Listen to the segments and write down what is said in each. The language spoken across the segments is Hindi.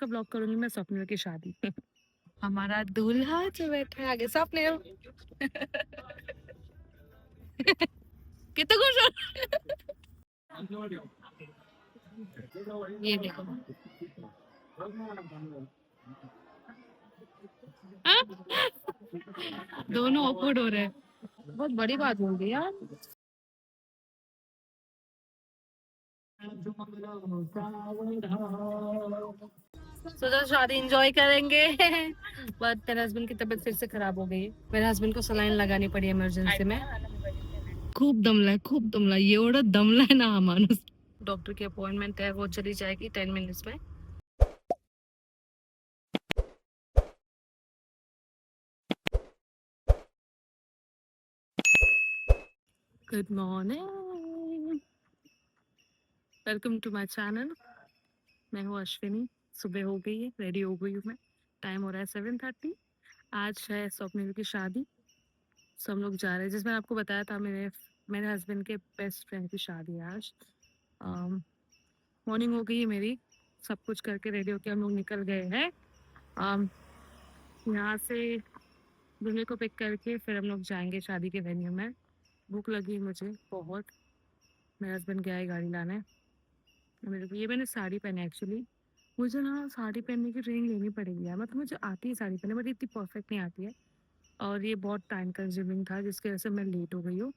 का ब्लॉग करूंगी मैं स्वप्निल की शादी। हमारा दूल्हा जो बैठा है आगे, स्वप्निल। कितना खुश हो। ये देखो। हाँ? दोनों ऑकवर्ड हो रहे हैं। बहुत बड़ी बात बोल दी यार। सोचा शादी एंजॉय करेंगे। बट मेरे हस्बैंड की तबीयत फिर से खराब हो गई। मेरे हस्बैंड को सलाइन लगानी पड़ी इमरजेंसी में। खूब दमला एवढं दमलाय ना हा माणूस। डॉक्टर की अपॉइंटमेंट है, वो चली जाएगी 10 मिनट्स में। Good morning, welcome to my channel. मैं हूँ अश्विनी। सुबह हो गई है, रेडी हो गई हूँ मैं। टाइम हो रहा है 7:30। आज है स्वप्निल की शादी। सब लोग जा रहे हैं, जिसमें आपको बताया था मेरे मेरे हस्बैंड के बेस्ट फ्रेंड की शादी है आज। मॉर्निंग हो गई है मेरी, सब कुछ करके रेडी होके हम लोग निकल गए हैं। यहाँ से दूल्हे को पिक करके फिर हम लोग जाएंगे शादी के वेन्यू में। भूख लगी मुझे बहुत। मेरा हस्बैंड गया है गाड़ी लाने। मेरे को ये मैंने साड़ी पहनी एक्चुअली। मुझे ना साड़ी पहनने की ट्रेनिंग लेनी पड़ेगी यार। मतलब मुझे आती है साड़ी पहनने, बट इतनी परफेक्ट नहीं आती है। और ये बहुत टाइम कंज्यूमिंग था, जिसकी वजह से मैं लेट हो गई हूँ।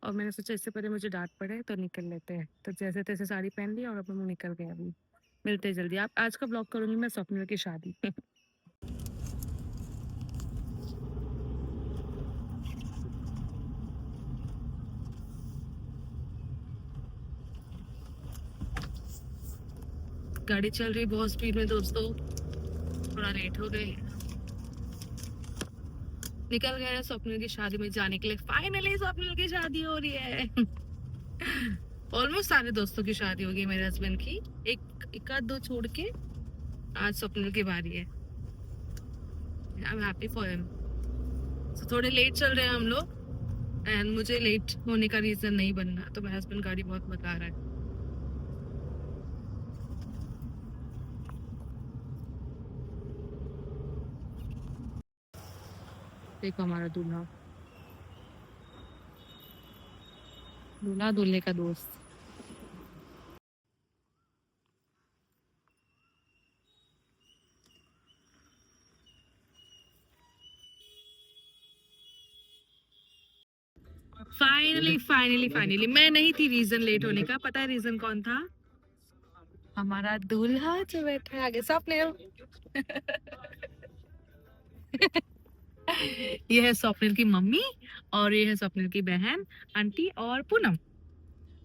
और मैंने सोचा इससे पहले मुझे डांट पड़े तो निकल लेते हैं। तो जैसे तैसे साड़ी पहन ली और अब हम निकल गए। अभी मिलते हैं जल्दी। आप आज का ब्लॉग करूँगी मैं स्वप्निल की शादी। गाड़ी चल रही बहुत स्पीड में दोस्तों, थोड़ा लेट हो गए। निकल गए स्वप्निल की शादी में जाने के लिए। फाइनली स्वप्निल की शादी हो रही है। ऑलमोस्ट सारे दोस्तों की शादी हो गई मेरे हस्बैंड की, एक आध दो छोड़ के। आज स्वप्निल की बारी है। आई एम हैप्पी फॉर हिम। थोड़े लेट चल रहे हैं हम लोग, एंड मुझे लेट होने का रीजन नहीं बनना, तो मेरा हस्बैंड गाड़ी बहुत बता रहा है। देखो हमारा दूल्हा, दूल्हा दूल्हे का दोस्त। फाइनली मैं नहीं थी रीजन लेट होने का। पता है रीजन कौन था? हमारा दूल्हा जो बैठा है आगे, स्वप्निल। ये है स्वप्निल की मम्मी, और ये है स्वप्निल की बहन आंटी, और पूनम।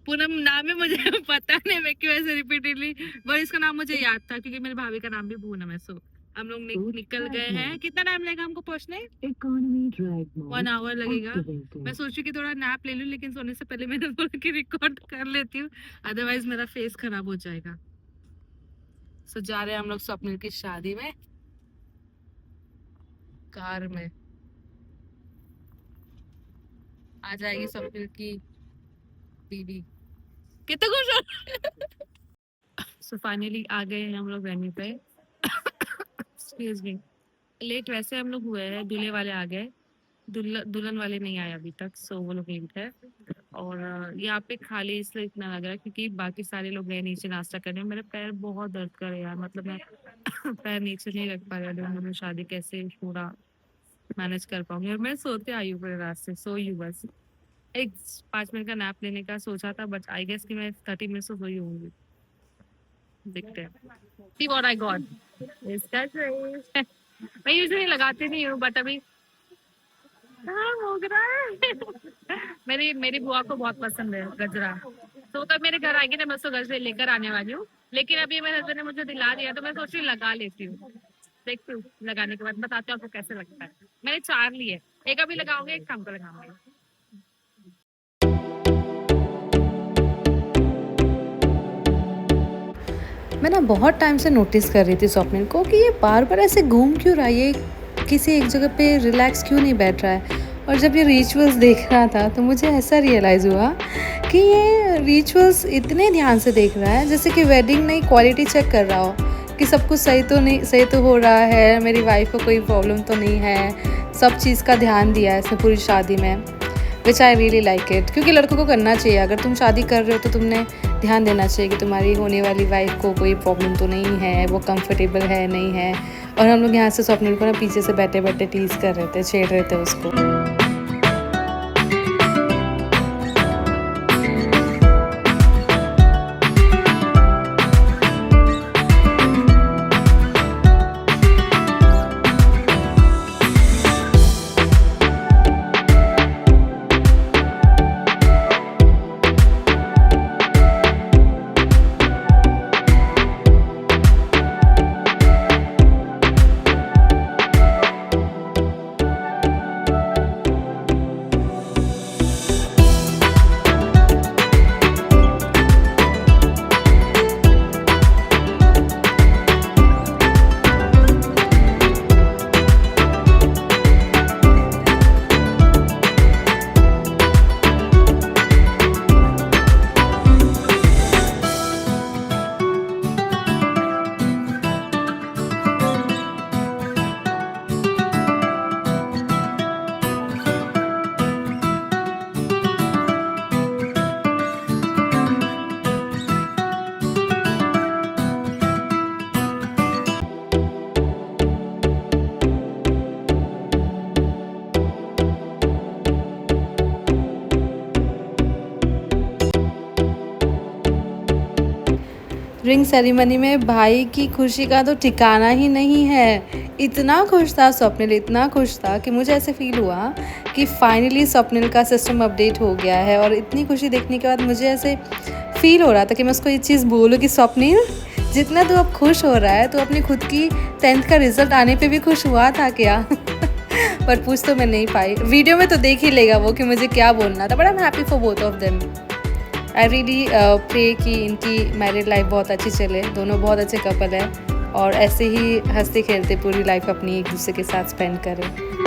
पूनम नाम है मुझे पता नहीं मैं क्यों ऐसे रिपीटेडली, पर इसका नाम मुझे याद था क्योंकि मेरी भाभी का नाम भी पूनम है। सो हम लोग निकल गए हैं। कितना टाइम लगेगा हमको पहुंचने? 1 आवर लगेगा। मैं सोची कि थोड़ा नैप ले लूं, लेकिन सोने से पहले मैंने बोला कि रिकॉर्ड कर लेती हूँ, अदरवाइज मेरा फेस खराब हो जाएगा। सो जा रहे हैं हम लोग स्वप्निल की शादी में, कार में। आ जाएगी स्वप्निल की दीदी। कितना खुश हो। सो फाइनली आ गए हैं हम लोग वेन्यू पे। Excuse me. लेट वैसे हम लोग हुए हैं, दूल्हे वाले आ गए, दुल्हन वाले नहीं आए अभी तक। सो वो लोग लेट है। और यहाँ पे खाली इसलिए इतना लग रहा है क्योंकि बाकी सारे लोग गए नीचे नाश्ता करने। मेरे पैर बहुत दर्द कर रहे हैं यार। मतलब मैं पैर नीचे नहीं रख पा रही हूँ। मैं शादी कैसे पूरा मैनेज कर पाऊंगी। और मैं सोते आई हूँ पूरे रात से, सोई हूँ बस। एक 5 मिनट का नैप लेने का सोचा था, बट आई गेस कि मैं 30 मिनट से सोई होंगी। देखते हैं। See what I got. इसका ड्रेस। मैं यूजुअली लगाती नहीं हूँ, बट अभी हाँ हो रहा है। मेरी मेरी बुआ को बहुत पसंद है गजरा। तो तब मेरे घर आएगी ना, मैं उसको गजरे लेकर आने वाली हूँ। लेकिन अभी मेरे हस्बैंड ने मुझे दिला दिया, तो मैं सोच रही लगा लेती हूँ। देखती हूँ, लगाने के बाद बताती हूँ आपको कैसे लगता है। मैंने 4 लिए, एक अभी लगाऊंगी, एक शाम को लगाऊंगी। मैं ना बहुत टाइम से नोटिस कर रही थी स्वप्निल को कि ये बार बार ऐसे घूम क्यों रहा है, ये किसी एक जगह पे रिलैक्स क्यों नहीं बैठ रहा है। और जब ये रिचुअल्स देख रहा था तो मुझे ऐसा रियलाइज़ हुआ कि ये रिचुअल्स इतने ध्यान से देख रहा है जैसे कि वेडिंग नहीं क्वालिटी चेक कर रहा हो कि सब कुछ सही तो हो रहा है, मेरी वाइफ को कोई प्रॉब्लम तो नहीं है, सब चीज़ का ध्यान दिया है इसने पूरी शादी में, विच आई रियली लाइक इट। क्योंकि लड़कों को करना चाहिए, अगर तुम शादी कर रहे हो तो तुमने ध्यान देना चाहिए कि तुम्हारी होने वाली वाइफ को कोई प्रॉब्लम तो नहीं है, वो कंफर्टेबल है नहीं है। और हम लोग यहाँ से स्वप्निल को ना पीछे से बैठे बैठे टीज कर रहे थे, छेड़ रहे थे उसको। रिंग सेरेमनी में भाई की खुशी का तो ठिकाना ही नहीं है। इतना खुश था स्वप्निल, इतना खुश था कि मुझे ऐसे फील हुआ कि फाइनली स्वप्निल का सिस्टम अपडेट हो गया है। और इतनी खुशी देखने के बाद मुझे ऐसे फील हो रहा था कि मैं उसको ये चीज़ बोलूँ कि स्वप्निल, जितना तू अब खुश हो रहा है तो अपनी खुद की 10th का रिजल्ट आने पे भी खुश हुआ था क्या? पर पूछ तो मैं नहीं पाई। वीडियो में तो देख ही लेगा वो कि मुझे क्या बोलना था। But I am happy for both of them. I really pray कि इनकी मैरिड लाइफ बहुत अच्छी चले, दोनों बहुत अच्छे कपल है और ऐसे ही हंसते खेलते पूरी लाइफ अपनी एक दूसरे के साथ स्पेंड करें।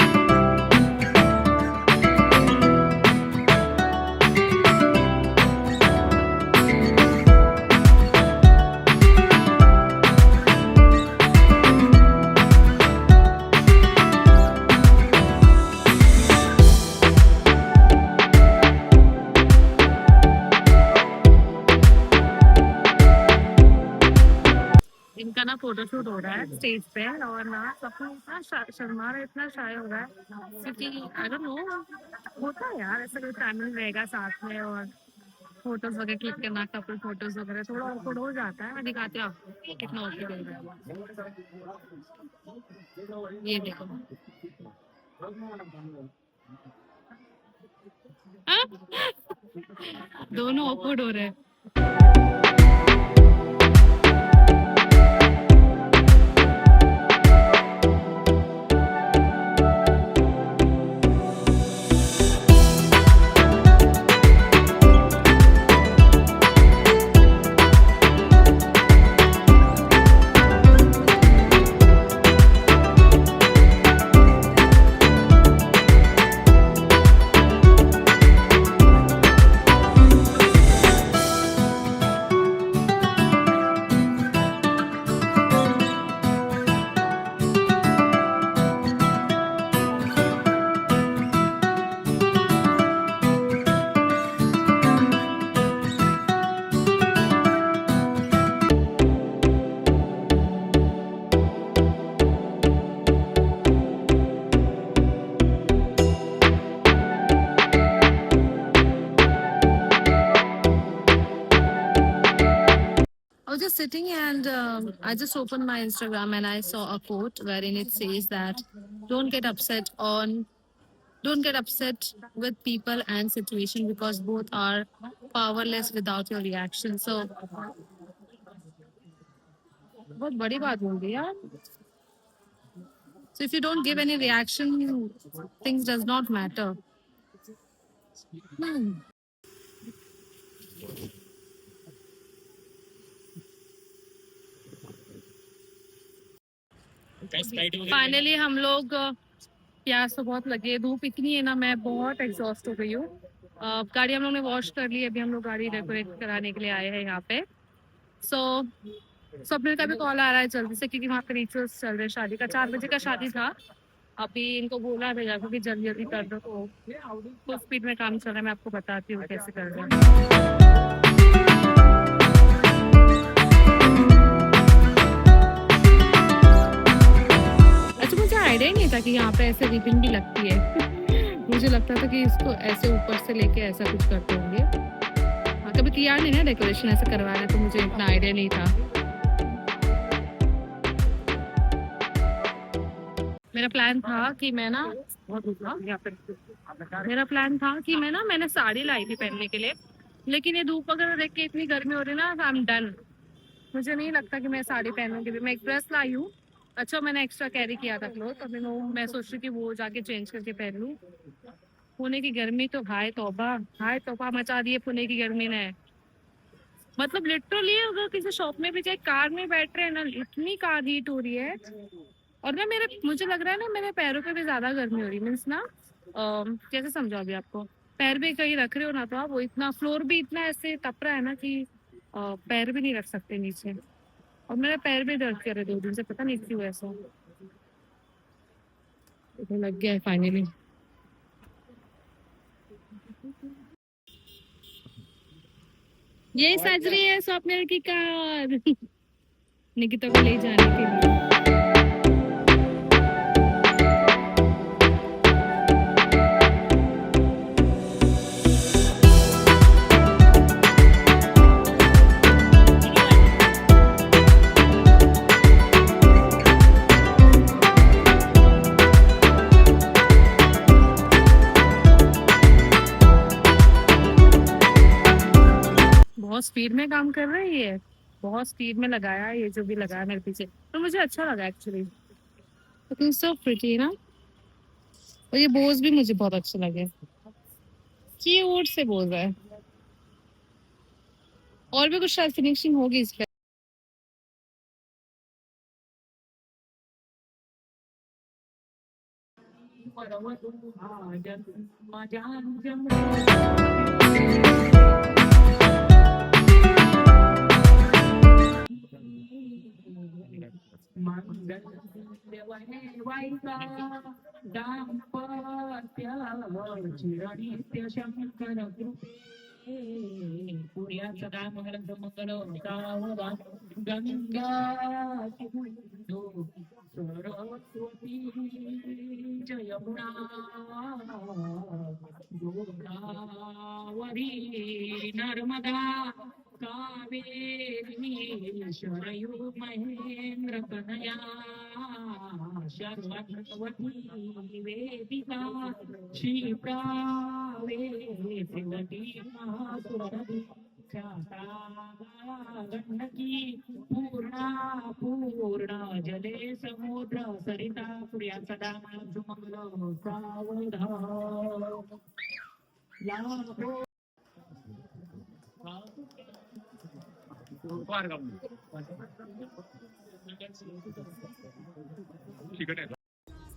इनका ना फोटोशूट हो रहा है स्टेज पे और ना सबको इतना शर्मा रहा है, इतना शाय हो रहा है क्योंकि आई डोंट नो, होता है यार ऐसा, कोई फैमिली रहेगा साथ में और फोटोज वगैरह क्लिक करना, कपल फोटोज वगैरह थोड़ा ऑकवर्ड हो जाता है। मैं दिखाती हूँ आपको कितना ऑकवर्ड हो रहा है, ये देखो। हाँ? दोनों ऑकवर्ड हो रहे हैं। I was just sitting and I just opened my Instagram and I saw a quote wherein it says that don't get upset on don't get upset with people and situation because both are powerless without your reaction. So बहुत बड़ी बात बोल दी यार. So if you don't give any reaction, things does not matter. Finally हम लोग प्यास तो बहुत लगी है, धूप इतनी है ना, मैं बहुत एग्जॉस्ट हो गई हूँ. गाड़ी हम लोग ने वॉश कर ली, अभी हम लोग गाड़ी डेकोरेट कराने के लिए आए हैं यहाँ पे. सो स्वप्निल का भी कॉल आ रहा है जल्दी से, क्योंकि वहाँ पे रिचुअल्स चल रहे हैं शादी का। 4 बजे का शादी था, अभी इनको बोला भेजा क्योंकि जल्दी जल्दी कर दो, तो स्पीड में काम चल रहा है। मैं आपको बताती हूँ कैसे कर रहे हैं। अच्छा, मुझे आइडिया ही नहीं था कि यहाँ पे ऐसे रिबन भी लगती है। मुझे लगता था कि इसको ऐसे ऊपर से लेके ऐसा कुछ करते होंगे। हाँ, कभी किया नहीं ना डेकोरेशन ऐसे करवा रहे, तो मुझे इतना आइडिया नहीं था। मेरा प्लान था कि मैं ना मेरा प्लान था कि मैंने साड़ी लाई थी पहनने के लिए, लेकिन ये धूप वगैरह देख के इतनी गर्मी हो रही है ना, आई एम डन। मुझे नहीं लगता कि मैं साड़ी पहनूंगी भी। मैं एक ड्रेस लाई हूँ, अच्छा मैंने एक्स्ट्रा कैरी किया था क्लोथ, अभी मैं सोच रही कि वो जाके चेंज करके पहन लूँ। पुणे की गर्मी तो हाय तौबा मचा दी है पुणे की गर्मी ने। मतलब लिटरली अगर किसी शॉप में भी जाए, कार में बैठ रहे हैं ना, इतनी कार हीट हो रही है। और ना मुझे लग रहा है ना मेरे पैरों पे भी ज्यादा गर्मी हो रही है। मीन्स ना कैसे समझाओ अभी आपको, पैर भी कहीं रख रहे हो ना, तो आप वो इतना फ्लोर भी इतना ऐसे तप रहा है ना कि पैर भी नहीं रख सकते नीचे। और मेरा पैर भी दर्द कर रहे 2 दिन से, पता नहीं क्यों ऐसा। तो लग गया है फाइनली। यही सज रही है स्वप्निल की कार। निकिता को ले जाने के लिए। बहुत स्पीड में काम कर रही है, बहुत स्पीड में लगाया है ये जो भी लगाया मेरे पीछे, तो मुझे अच्छा लगा एक्चुअली। सो प्रिटी ना। और ये बोज भी मुझे बहुत अच्छे लगे, क्यूट से बोज है। और भी कुछ शायद फिनिशिंग होगी इस पे।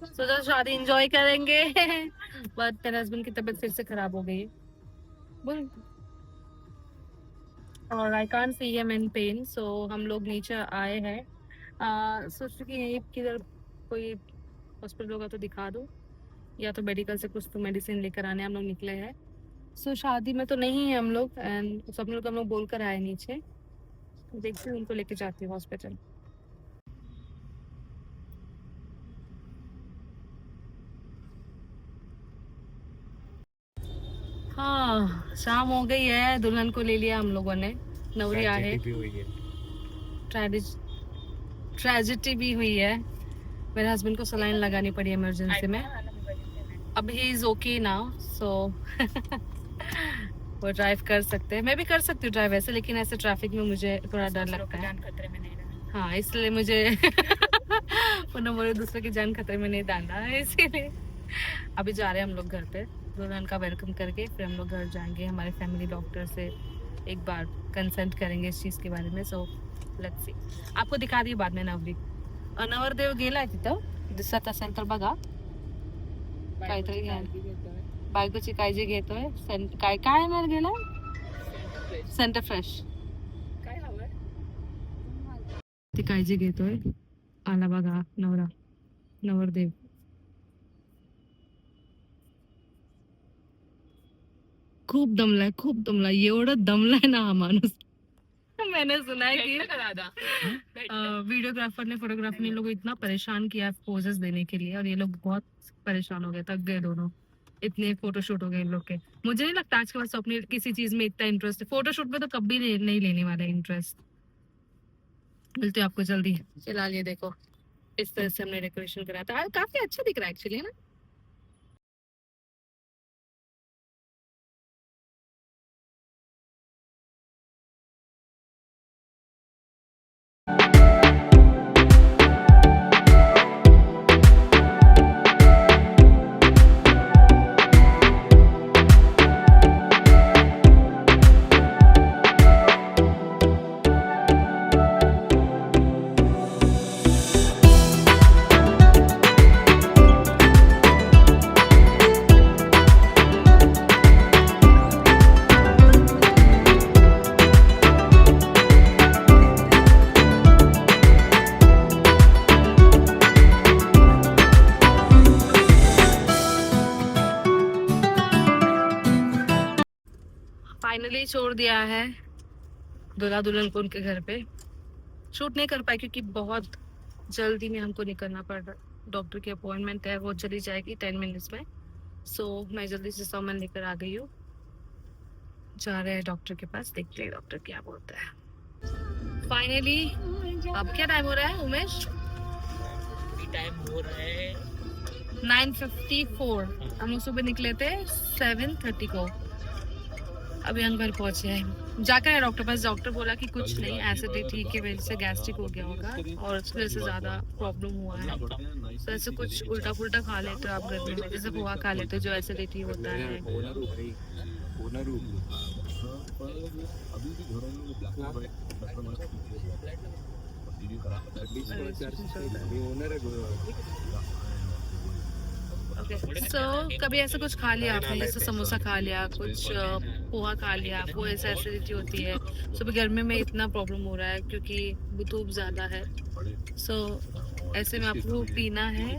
सोचा शादी एंजॉय करेंगे। बट मेरे हस्बैंड की तबीयत फिर से खराब हो गई है। बोल। और I can't see him in pain, so हम लोग नीचे आए हैं। सोच रही कि यहीं किधर कोई हॉस्पिटल होगा तो दिखा दो, या तो मेडिकल से कुछ तो मेडिसिन लेकर आने हम लोग निकले हैं। सो शादी में तो नहीं है हम लोग, एंड सब लोग हम लोग बोल कर आए नीचे। देखती हूँ उनको लेके जाती हूँ हॉस्पिटल। हाँ, शाम हो गई है, दुल्हन को ले लिया हम लोगों ने, नवरिया है। ट्रेजेडी भी हुई है। मेरे हस्बैंड को सलाइन लगानी पड़ी इमरजेंसी में। अब ही इज ओके नाउ, सो वो ड्राइव कर सकते हैं, मैं भी कर सकती हूँ ड्राइव ऐसे, लेकिन ऐसे ट्रैफिक में मुझे थोड़ा डर लगता है। हाँ, इसलिए मुझे बोले दूसरे की जान खतरे में नहीं डालना है, इसीलिए अभी जा रहे हैं हम लोग घर पे। दुल्हन का वेलकम करके फिर हम लोग घर जाएंगे, हमारे फैमिली डॉक्टर से एक बार कंसल्ट करेंगे इस चीज़ के बारे में। सो लेट्स सी, आपको दिखा दी बाद में नवरी. नवरदेव गेलाय तिथं, दिसत असेल तर बघा. काहीतरी घ्या, बायकोची काळजी घेतोय. काय काय आणायला गेलाय? Centre fresh. ते काळजी घेतोय आला बघा नवरा नवरदेव खूप दमलाय एवढं दमलाय ना हा माणूस मैंने सुना है कि वीडियोग्राफर ने फोटोग्राफर ने लोग इतना परेशान किया पोजेस देने के लिए और ये लोग बहुत परेशान हो गए थक गए दोनों इतने फोटोशूट हो गए इन लोग के मुझे नहीं लगता आज के बाद स्वप्निल किसी चीज में इतना इंटरेस्ट है फोटोशूट में तो कभी नहीं लेने वाला इंटरेस्ट मिलते हैं आपको जल्दी फिलहाल ये देखो इस तरह से हमने डेकोरेशन करा था काफी अच्छा दिख रहा है एक्चुअली है ना फाइनली छोड़ दिया है दूल्हा दुल्हन को उनके घर पे शूट नहीं कर पाए क्योंकि बहुत जल्दी में हमको निकलना पड़ रहा डॉक्टर की अपॉइंटमेंट है वो चली जाएगी 10 मिनट्स में सो मैं जल्दी से सामान लेकर आ गई हूँ जा रहे हैं डॉक्टर के पास देखते हैं डॉक्टर क्या बोलता है फाइनली अब क्या टाइम हो रहा है उमेश टाइम हो रहा है 9:54 हम लोग सुबह निकले थे 7:30 को अभी हम घर पहुंचे हैं जाकर है डॉक्टर पास डॉक्टर बोला कि कुछ नहीं एसिडिटी की वजह से गैस्ट्रिक हो गया होगा और उसकी वजह से ज्यादा प्रॉब्लम हुआ है तो ऐसे कुछ उल्टा पुल्टा खा लेते हो आप गर्मी में जैसे पोहा खा लेते हो जो एसिडिटी होता है सो कभी ऐसा कुछ खा लिया आपने जैसे समोसा खा लिया कुछ पोहा खा लिया वो ऐसा एसिडिटी होती है सुबह गर्मी में इतना प्रॉब्लम हो रहा है क्योंकि धूप ज़्यादा है सो ऐसे में आपको पीना है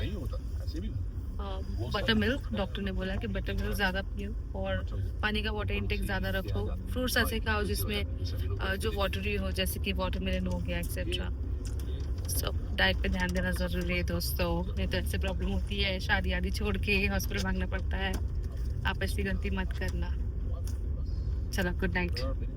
बटर मिल्क डॉक्टर ने बोला कि बटर मिल्क ज़्यादा पियो और पानी का वाटर इंटेक ज़्यादा रखो फ्रूट्स ऐसे खाओ जिसमें जो वाटरी हो जैसे कि वाटरमेलन हो गया एक्सेट्रा सो डाइट पे ध्यान देना ज़रूरी है दोस्तों नहीं तो ऐसे प्रॉब्लम होती है शादी आदि छोड़ के हॉस्पिटल भागना पड़ता है आप ऐसी गलती मत करना चलो गुड नाइट